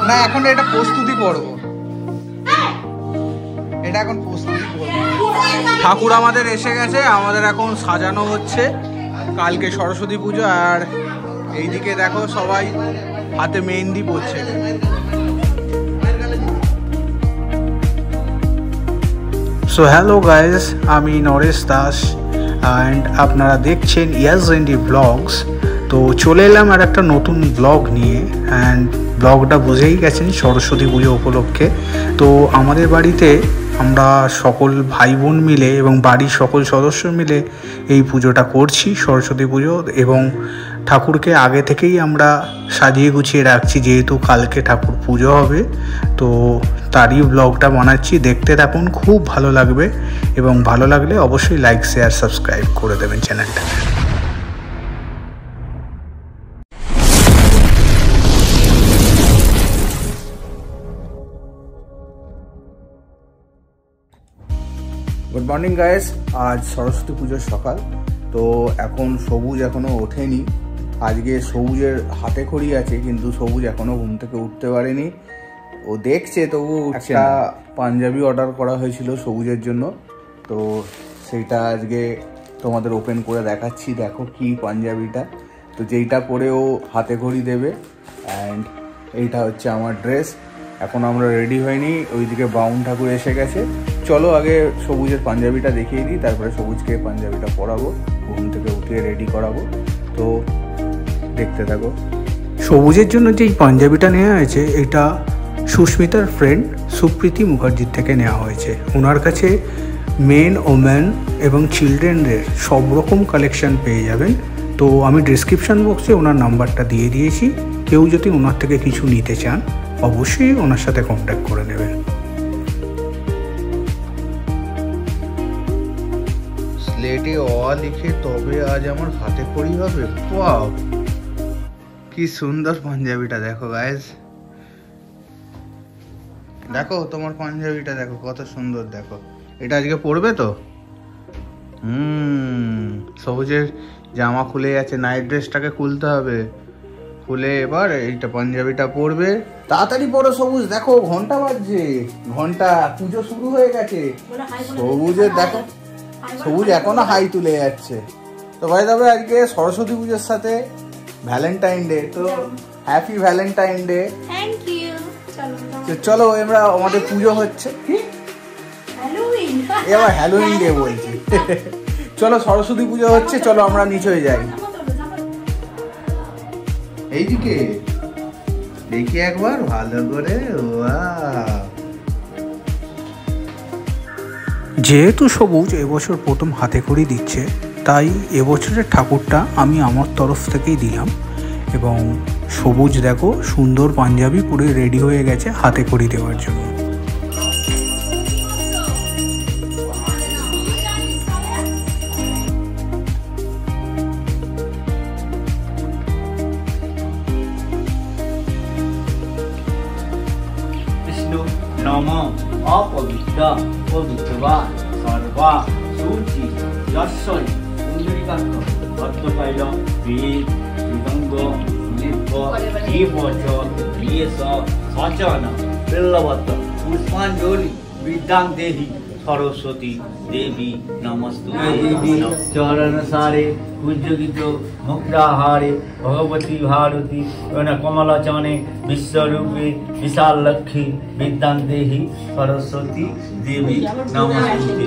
না এখন এটা প্রস্তুতি পর্ব, এটা এখন প্রস্তুতি পর্ব। ঠাকুর আমাদের এসে গেছে, আমাদের এখন সাজানো হচ্ছে, কালকে সরস্বতী পুজো। আর এইদিকে দেখো সবাই হাতে মেহেন্দি পড়ছে। সো হ্যালো গাইজ, আমি নরেশ দাস অ্যান্ড আপনারা দেখছেন ইয়াজেন্ডি ব্লগস। তো চলে এলাম আর একটা নতুন ব্লগ নিয়ে। অ্যান্ড ব্লগটা বুঝেই গেছেন সরস্বতী পুজো উপলক্ষে। তো আমাদের বাড়িতে আমরা সকল ভাই বোন মিলে এবং বাড়ির সকল সদস্য মিলে এই পুজোটা করছি, সরস্বতী পুজো। এবং ঠাকুরকে আগে থেকেই আমরা সাজিয়ে গুছিয়ে রাখছি, যেহেতু কালকে ঠাকুর পুজো হবে। তো তারই ব্লগটা বানাচ্ছি, দেখতে থাকুন, খুব ভালো লাগবে। এবং ভালো লাগলে অবশ্যই লাইক শেয়ার সাবস্ক্রাইব করে দেবেন চ্যানেলটাকে। গুড মর্নিং গাইস, আজ সরস্বতী পুজোর সকাল। তো এখন সবুজ এখনো ওঠেনি। আজকে সবুজের হাতে খড়ি আছে, কিন্তু সবুজ এখনো ঘুম থেকে উঠতে পারেনি। ও দেখছে, তবু একটা পাঞ্জাবি অর্ডার করা হয়েছিল সবুজের জন্য। তো সেইটা আজকে তোমাদের ওপেন করে দেখাচ্ছি। দেখো কি পাঞ্জাবিটা, তো যেইটা পরে ও হাতে খড়ি দেবে। অ্যান্ড এইটা হচ্ছে আমার ড্রেস। এখন আমরা রেডি হয়নি, ওইদিকে বাউন ঠাকুর এসে গেছে। চলো আগে সবুজের পাঞ্জাবিটা দেখিয়ে দিই, তারপরে সবুজকে পাঞ্জাবিটা পরাবো, ঘুম থেকে উঠিয়ে রেডি করাবো। তো দেখতে থাকো। সবুজের জন্য যেই পাঞ্জাবিটা নেওয়া হয়েছে, এটা সুস্মিতার ফ্রেন্ড সুপ্রীতি মুখার্জির থেকে নেওয়া হয়েছে। ওনার কাছে মেন, ওমেন এবং চিলড্রেনদের সব রকম কালেকশান পেয়ে যাবেন। তো আমি ডিসক্রিপশান বক্সে ওনার নাম্বারটা দিয়ে দিয়েছি। কেউ যদি ওনার থেকে কিছু নিতে চান, অবশ্যই ওনার সাথে কন্ট্যাক্ট করে নেবেন। স্লেটে অ লিখে তবে আজ আমার হাতে খড়ি হবে। ওয়াও, কি সুন্দর পাঞ্জাবিটা দেখো গাইস। দেখো তোমার পাঞ্জাবিটা দেখো কত সুন্দর, দেখো। এটা আজকে পরবে তো? সবুজের জামা খুলে যাচ্ছে, নাইট ড্রেসটাকে খুলতে হবে। খুলে এবার এইটা পাঞ্জাবিটা পরবে। তাড়াতাড়ি পরো সবুজ, দেখো ঘন্টা বাজছে, ঘন্টা, পুজো শুরু হয়ে গেছে। সবুজের দেখো, সবুজ এখনো হাই তুলে যাচ্ছে। তো ভাই তবে আজকে সরস্বতী পুজোর সাথে ভ্যালেন্টাইন ডে, তো happy Valentine day. Thank you. চলো আমরা, আমাদের পুজো হচ্ছে কি এবার হ্যালোইন ডে বলছি। চলো সরস্বতী পুজো হচ্ছে, চলো আমরা নিচে যাই। এইদিকে দেখি একবার ভালো করে। যেহেতু সবুজ এবছর প্রথম হাতে খড়ি দিচ্ছে, তাই এবছরের ঠাকুরটা আমি আমার তরফ থেকেই দিলাম। এবং সবুজ দেখো সুন্দর পাঞ্জাবি পরে রেডি হয়ে গেছে হাতে খড়ি দেওয়ার জন্য। নম অপবিত্র পবিত্রবা সর্বা সূচি যশ্বরী কুণ্ডলিকাক্ষ ভক্তপাইল বেদ মৃদঙ্গ নির্ভ জীবচ বিয়েস সচন বিল্লবত পুষ্পাঞ্জলি বিদ্যাং দেহি সরস্বতী দেবী নমস্তুতে। চরণ সারে পূজ্যগীত মুক্তাহারে ভগবতী ভারতী কমলাচনে বিশ্বরূপে বিশাল লক্ষ্মী বিদ্যাং দেহি সরস্বতী দেবী নমস্তুতে।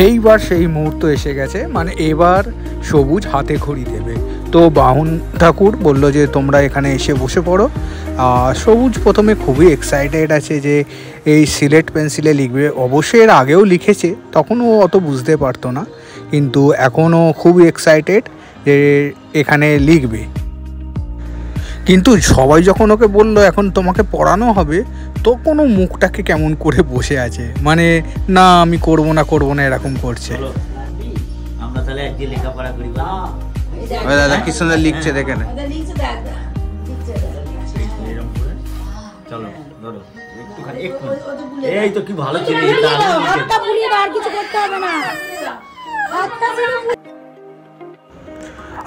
এইবার সেই মুহূর্ত এসে গেছে, মানে এবার সবুজ হাতে খড়ি দেবে। তো বাউন ঠাকুর বলল যে তোমরা এখানে এসে বসে পড়ো। সবুজ প্রথমে খুবই এক্সাইটেড আছে যে এই সিলেট পেন্সিলে লিখবে। অবশ্যই এর আগেও লিখেছে, তখনও অত বুঝতে পারতো না, কিন্তু এখনও খুবই এক্সাইটেড যে এখানে লিখবে। কিন্তু সবাই যখন ওকে বলল এখন তোমাকে পড়ানো হবে, তখনও মুখটাকে কেমন করে বসে আছে, মানে না আমি করবো না এরকম করছে। আমরা তাহলে আজকে লেখাপড়া করি। দাদা কি সুন্দর লিখছে, দেখেন। চলো ধরো একটুখানি এই তো কি ভালো ছিল হাতটা পুড়িয়ে আর কিছু করতে হবে না।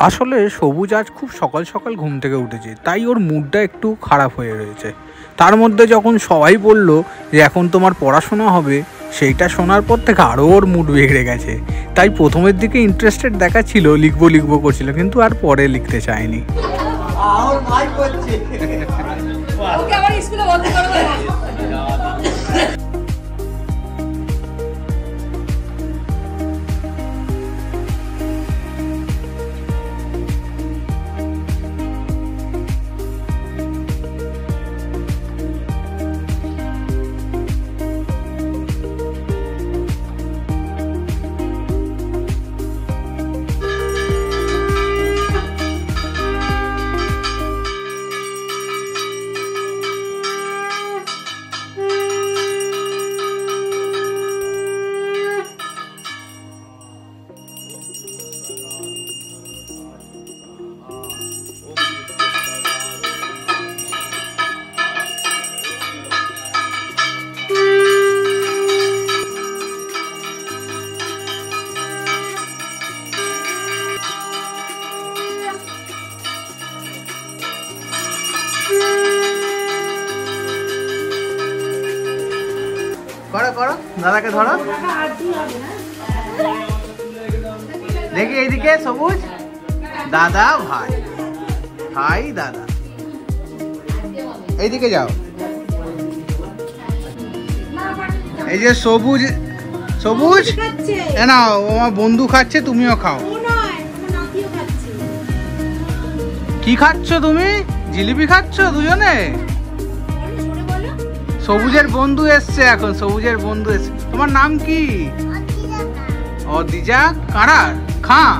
আসলে সবুজ আজ খুব সকাল সকাল ঘুম থেকে উঠেছে, তাই ওর মুডটা একটু খারাপ হয়ে রয়েছে। তার মধ্যে যখন সবাই বলল যে এখন তোমার পড়াশোনা হবে, সেইটা শোনার পর থেকে আরও ওর মুড বিগড়ে গেছে। তাই প্রথমের দিকে ইন্টারেস্টেড দেখাচ্ছিল, লিখবো করছিল, কিন্তু আর পরে লিখতে চায়নি। করো করো, দাদাকে ধরো, দেখি এইদিকে সবুজ, দাদা ভাই, ভাই দাদা, এইদিকে যাও। এই যে সবুজ, সবুজ নাও, আমার বন্ধু খাচ্ছে, তুমিও খাও। কি খাচ্ছ তুমি? জিলিপি খাচ্ছ দুজনে? সবুজের বন্ধু এসছে এখন, সবুজের বন্ধু এসছে। তোমার নাম কি? অদিজা কাঁড়ার খাঁ।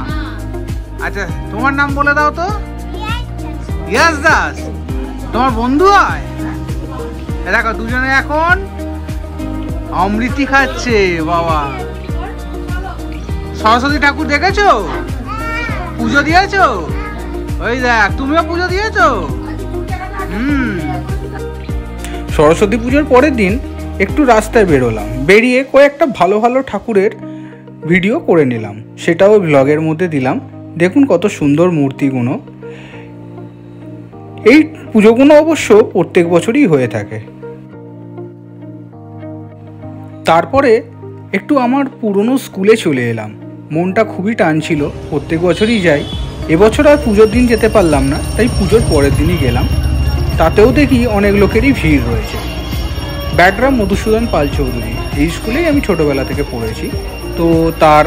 আচ্ছা তোমার নাম বলে দাও তো। ইয়াস দাস তোমার বন্ধু হয়? দেখো দুজনে এখন অমৃতি খাচ্ছে। বাবা, সরস্বতী ঠাকুর দেখেছো? পুজো দিয়েছো? ওই দেখ, তুমিও পুজো দিয়েছো? সরস্বতী পুজোর পরের দিন একটু রাস্তায় বেরোলাম, বেরিয়ে কয়েকটা ভালো ভালো ঠাকুরের ভিডিও করে নিলাম, সেটাও ব্লগের মধ্যে দিলাম। দেখুন কত সুন্দর মূর্তিগুলো। এই পুজোগুলো অবশ্য প্রত্যেক বছরই হয়ে থাকে। তারপরে একটু আমার পুরনো স্কুলে চলে এলাম, মনটা খুবই টানছিল, প্রত্যেক বছরই যাই। এবছর আর পুজোর দিন যেতে পারলাম না, তাই পুজোর পরের দিনই গেলাম। তাতেও দেখি অনেক লোকেরই ভিড় রয়েছে। ব্যাডরা মধুসূদন পাল চৌধুরী, এই স্কুলেই আমি ছোটোবেলা থেকে পড়েছি, তো তার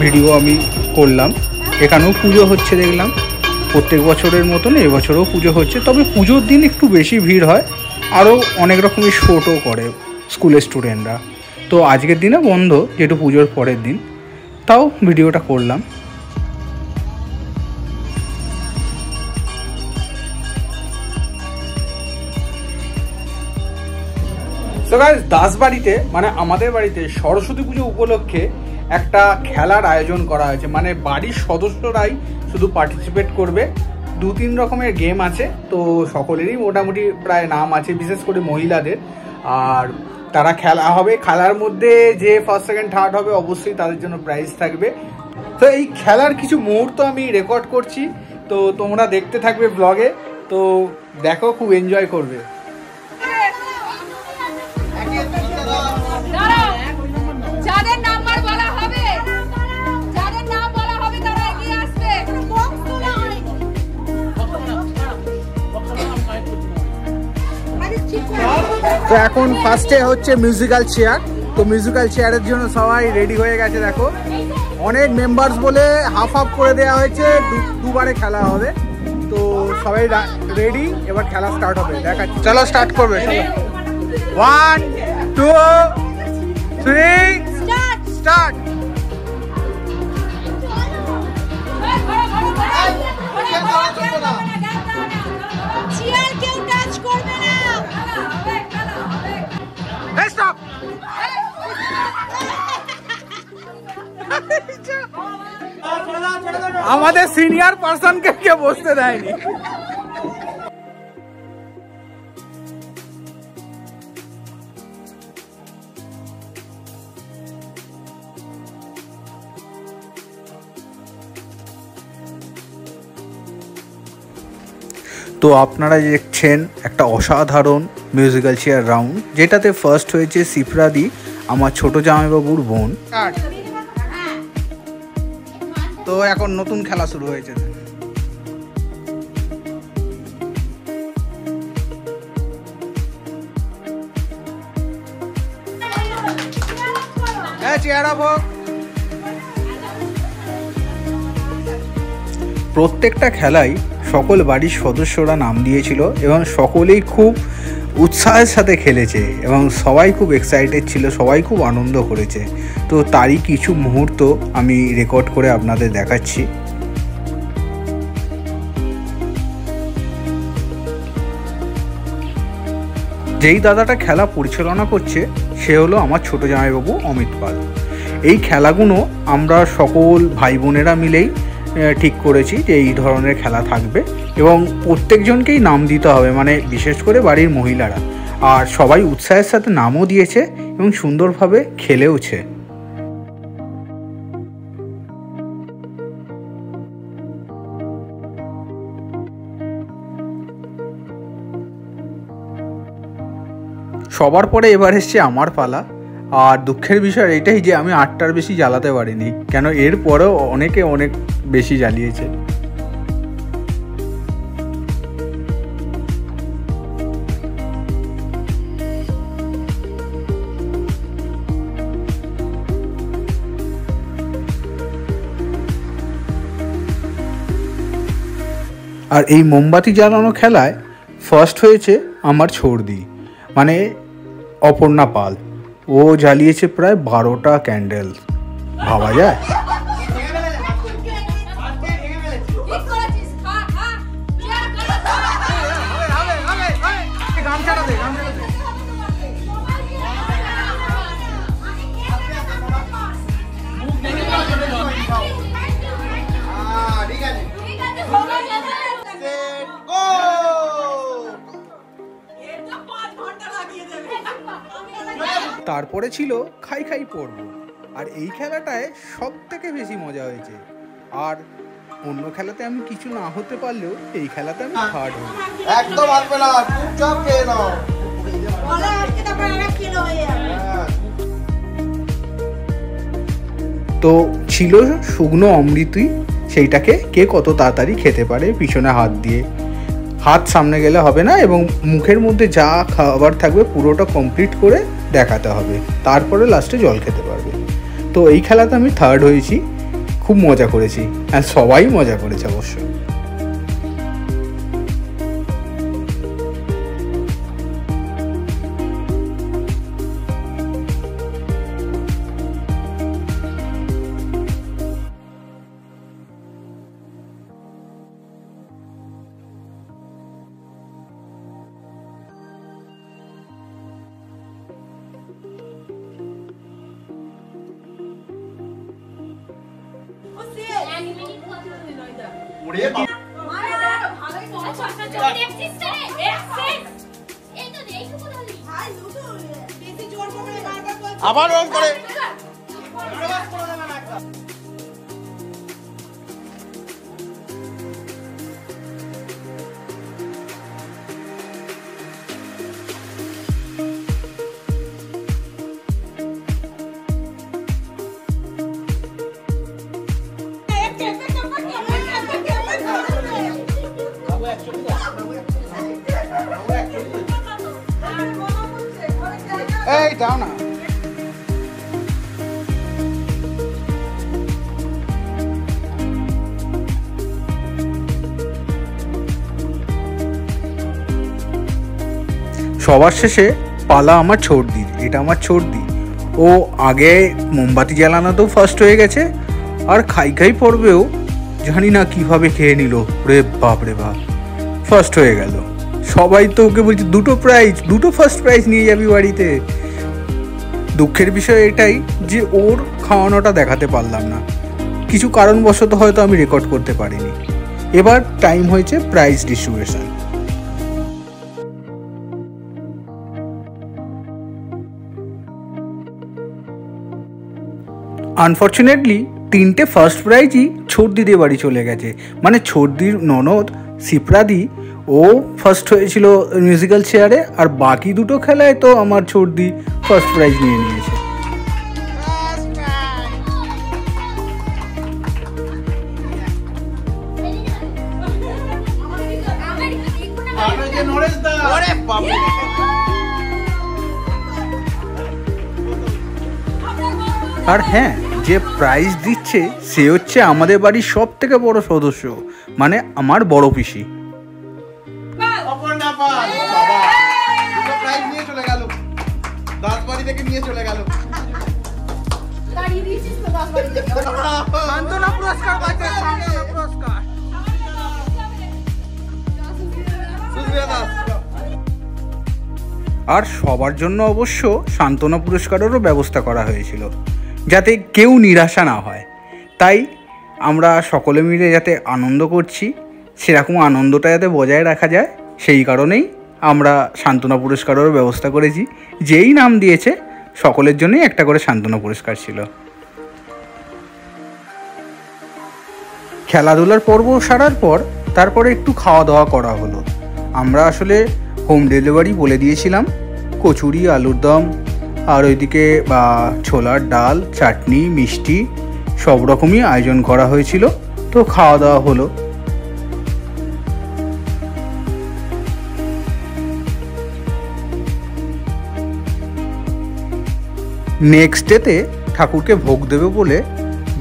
ভিডিও আমি করলাম। এখানেও পুজো হচ্ছে দেখলাম, প্রত্যেক বছরের মতন এবছরও পুজো হচ্ছে, তবে পুজোর দিন একটু বেশি ভিড় হয়, আরও অনেক রকমের শোটও করে স্কুলের স্টুডেন্টরা। তো আজকের দিনে বন্ধ, যেহেতু পুজোর পরের দিন, তাও ভিডিওটা করলাম। তো গাইস, দাসবাড়িতে মানে আমাদের বাড়িতে সরস্বতী পুজো উপলক্ষে একটা খেলার আয়োজন করা হয়েছে। মানে বাড়ির সদস্যরাই শুধু পার্টিসিপেট করবে। 2-3 রকমের গেম আছে, তো সকলেরই মোটামুটি প্রায় নাম আছে, বিশেষ করে মহিলাদের। আর তারা খেলা হবে, খেলার মধ্যে যে ফার্স্ট সেকেন্ড থার্ড হবে অবশ্যই তাদের জন্য প্রাইজ থাকবে। তো এই খেলার কিছু মুহূর্ত আমি রেকর্ড করছি, তো তোমরা দেখতে থাকবে ব্লগে। তো দেখো, খুব এনজয় করবে। যাদের নাম্বার বলা হবে, যাদের নাম বলা হবে তারা এগিয়ে আসবে। তো এখন ফার্স্টে হচ্ছে মিউজিক্যাল চেয়ার। তো মিউজিক্যাল চেয়ারের জন্য সবাই রেডি হয়ে গেছে। দেখো অনেক মেম্বার্স বলে হাফ হাফ করে দেওয়া হয়েছে, দুবারে খেলা হবে। তো সবাই রেডি, এবার খেলা স্টার্ট হবে। দেখাচ্ছি, চলো স্টার্ট করবে। 1 2 3 স্টার্ট। চেয়ার কেউ টাচ করবে না। স্টপ। আমাদের সিনিয়র পার্সনকে কেউ বসতে দেয়নি। তো আপনারা দেখছেন একটা অসাধারণ মিউজিক্যাল চেয়ার রাউন্ড, যেটাতে ফার্স্ট হয়েছে সিপ্রাদি, আমার ছোট জামাইবাবুর বোন। তো এখন নতুন খেলা শুরু হয়েছে। প্রত্যেকটা খেলাই সকল বাড়ির সদস্যরা নাম দিয়েছিল এবং সকলেই খুব উৎসাহের সাথে খেলেছে এবং সবাই খুব এক্সাইটেড ছিল, সবাই খুব আনন্দ করেছে। তো তারই কিছু মুহূর্ত আমি রেকর্ড করে আপনাদের দেখাচ্ছি। যেই দাদাটা খেলা পরিচালনা করছে সে হলো আমার ছোট জামাইবাবু অমিত পাল। এই খেলাগুলো আমরা সকল ভাই বোনেরা মিলেই ঠিক করেছি যে এই ধরনের খেলা থাকবে এবং প্রত্যেকজনকেই নাম দিতে হবে, মানে বিশেষ করে বাড়ির মহিলারা। আর সবাই উৎসাহের সাথে নামও দিয়েছে এবং সুন্দরভাবে খেলেওছে। সবার পরে এবার এসছে আমার পালা। আর দুঃখের বিষয় এটাই যে আমি 8টার বেশি জ্বালাতে পারিনি, কেন এর পরেও অনেকে অনেক বেশি জ্বালিয়েছে। আর এই মোমবাতি জ্বালানো খেলায় ফার্স্ট হয়েছে আমার ছোড়দি, মানে অপর্ণা পাল। ও জ্বালিয়েছে প্রায় 12টা ক্যান্ডেল, ভাবা যায়? তারপরে ছিল খাই খাই পর্ব। আর এই খেলাটায় সব থেকে বেশি মজা হয়েছে। আর অন্য খেলাতে আমি কিছু না হতে পারলেও এই খেলাতে আমি থার্ড হই। একদম আসবে না, চুপচাপ খেয়ে নাও। তো ছিল শুকনো অমৃতই, সেইটাকে কে কত তাড়াতাড়ি খেতে পারে পিছনে হাত দিয়ে। হাত সামনে গেলে হবে না এবং মুখের মধ্যে যা খাবার থাকবে পুরোটা কমপ্লিট করে দেখাতে হবে, তারপরে লাস্টে জল খেতে পারবে। তো এই খেলাতে আমি থার্ড হয়েছি, খুব মজা করেছি আর সবাই মজা করেছে অবশ্য। আবার রং করে এই যাও না। সবার শেষে পালা আমার ছোড়দির। এটা আমার ছোড়দি, ও আগে মোমবাতি জ্বালানোতেও ফার্স্ট হয়ে গেছে আর খাই খাই পর্বেও জানি না কিভাবে খেয়ে নিল। রে বাপ রে বাপ, ফার্স্ট হয়ে গেল। সবাই তো ওকে বলছে দুটো ফার্স্ট প্রাইজ নিয়ে যাবি বাড়িতে। দুঃখের বিষয় এটাই যে ওর খাওয়ানোটা দেখাতে পারলাম না, কিছু কারণবশত হয়তো আমি রেকর্ড করতে পারিনি। এবার টাইম হয়েছে প্রাইজ ডিস্ট্রিবিউশন। আনফর্চুনেটলি 3টে ফার্স্ট প্রাইজই ছোটদিদের বাড়ি চলে গেছে। মানে ছোটদির ননদ সিপ্রাদি, ও ফার্স্ট হয়েছিল মিউজিক্যাল চেয়ারে, আর বাকি দুটো খেলায় তো আমার ছোটদি ফার্স্ট প্রাইজ নিয়ে নিয়েছে। আর হ্যাঁ, যে প্রাইজ দিচ্ছে সে হচ্ছে আমাদের বাড়ির সব থেকে বড় সদস্য, মানে আমার বড় পিসি। আর সবার জন্য অবশ্য সান্ত্বনা পুরস্কারেরও ব্যবস্থা করা হয়েছিল, যাতে কেউ নিরাশা না হয়। তাই আমরা সকলে মিলে যাতে আনন্দ করছি, সেরকম আনন্দটা যাতে বজায় রাখা যায়, সেই কারণেই আমরা সান্ত্বনা পুরস্কারেরও ব্যবস্থা করেছি। যেই নাম দিয়েছে সকলের জন্যই একটা করে সান্ত্বনা পুরস্কার ছিল। খেলাধুলার পর্ব সারার পর তারপরে একটু খাওয়া দাওয়া করা হলো। আমরা আসলে হোম ডেলিভারি বলে দিয়েছিলাম। কচুরি, আলুর দম, আর ওইদিকে ছোলার ডাল, চাটনি, মিষ্টি সব রকমই আয়োজন করা হয়েছিল। তো খাওয়া দাওয়া হলো। নেক্সট ডেতে ঠাকুরকে ভোগ দেবে বলে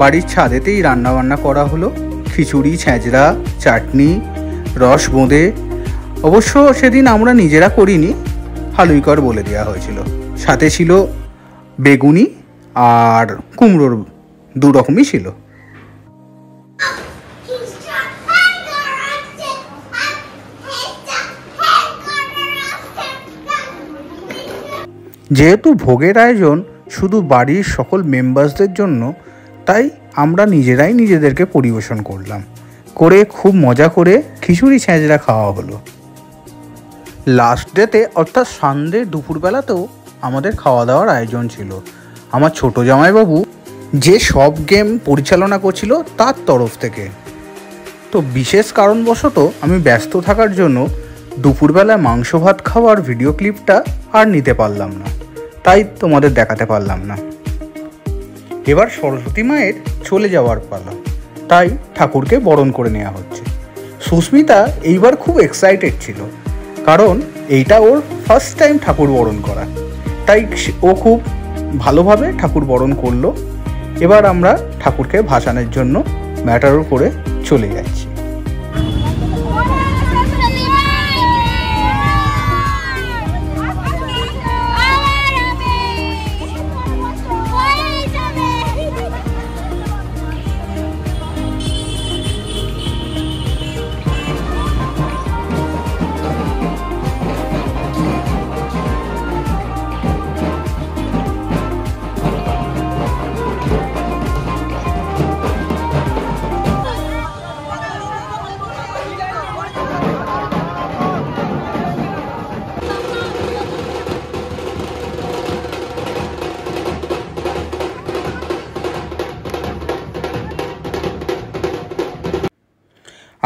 বাড়ির ছাদেতেই রান্নাবান্না করা হলো। খিচুড়ি, ছ্যাঁচড়া, চাটনি, রস বোঁদে। অবশ্য সেদিন আমরা নিজেরা করিনি, হালুইকর বলে দেওয়া হয়েছিল। সাথে ছিল বেগুনি আর কুমড়োর, দু রকমই ছিল। যেহেতু ভোগের আয়োজন শুধু বাড়ির সকল মেম্বার্সদের জন্য, তাই আমরা নিজেরাই নিজেদেরকে পরিবেশন করলাম, করে খুব মজা করে খিচুড়ি ছ্যাঁচড়া খাওয়া হলো। লাস্ট ডেতে অর্থাৎ সন্ধ্যে দুপুরবেলাতেও আমাদের খাওয়া দাওয়ার আয়োজন ছিল। আমার ছোট জামাইবাবু যে সব গেম পরিচালনা করছিল তার তরফ থেকে। তো বিশেষ কারণবশত আমি ব্যস্ত থাকার জন্য দুপুরবেলায় মাংস ভাত খাওয়ার ভিডিও ক্লিপটা আর নিতে পারলাম না, তাই তোমাদের দেখাতে পারলাম না। এবার সরস্বতী মায়ের চলে যাওয়ার পালা, তাই ঠাকুরকে বরণ করে নেওয়া হচ্ছে। সুস্মিতা এইবার খুব এক্সাইটেড ছিল, কারণ এইটা ওর ফার্স্ট টাইম ঠাকুর বরণ করা, তাই ও খুব ভালোভাবে ঠাকুর বরণ করলো। এবার আমরা ঠাকুরকে ভাসানের জন্য ম্যাটারও করে চলে যাচ্ছি।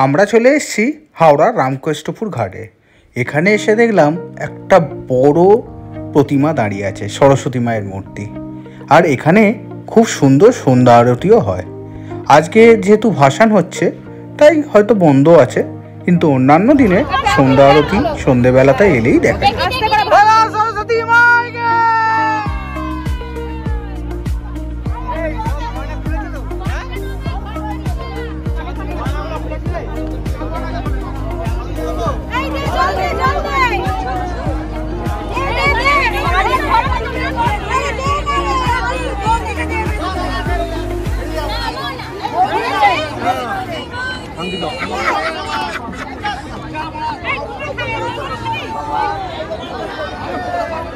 আমরা চলে এসেছি হাওড়ার রামকৃষ্ণপুর ঘাটে। এখানে এসে দেখলাম একটা বড় প্রতিমা দাঁড়িয়ে আছে, সরস্বতী মায়ের মূর্তি। আর এখানে খুব সুন্দর সন্ধ্যা আরতিও হয়। আজকে যেহেতু ভাসান হচ্ছে তাই হয়তো বন্ধ আছে, কিন্তু অন্যান্য দিনে সন্ধ্যা আরতি সন্ধ্যেবেলাতে এলেই দেখা যায়।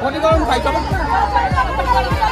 What are you going to fight?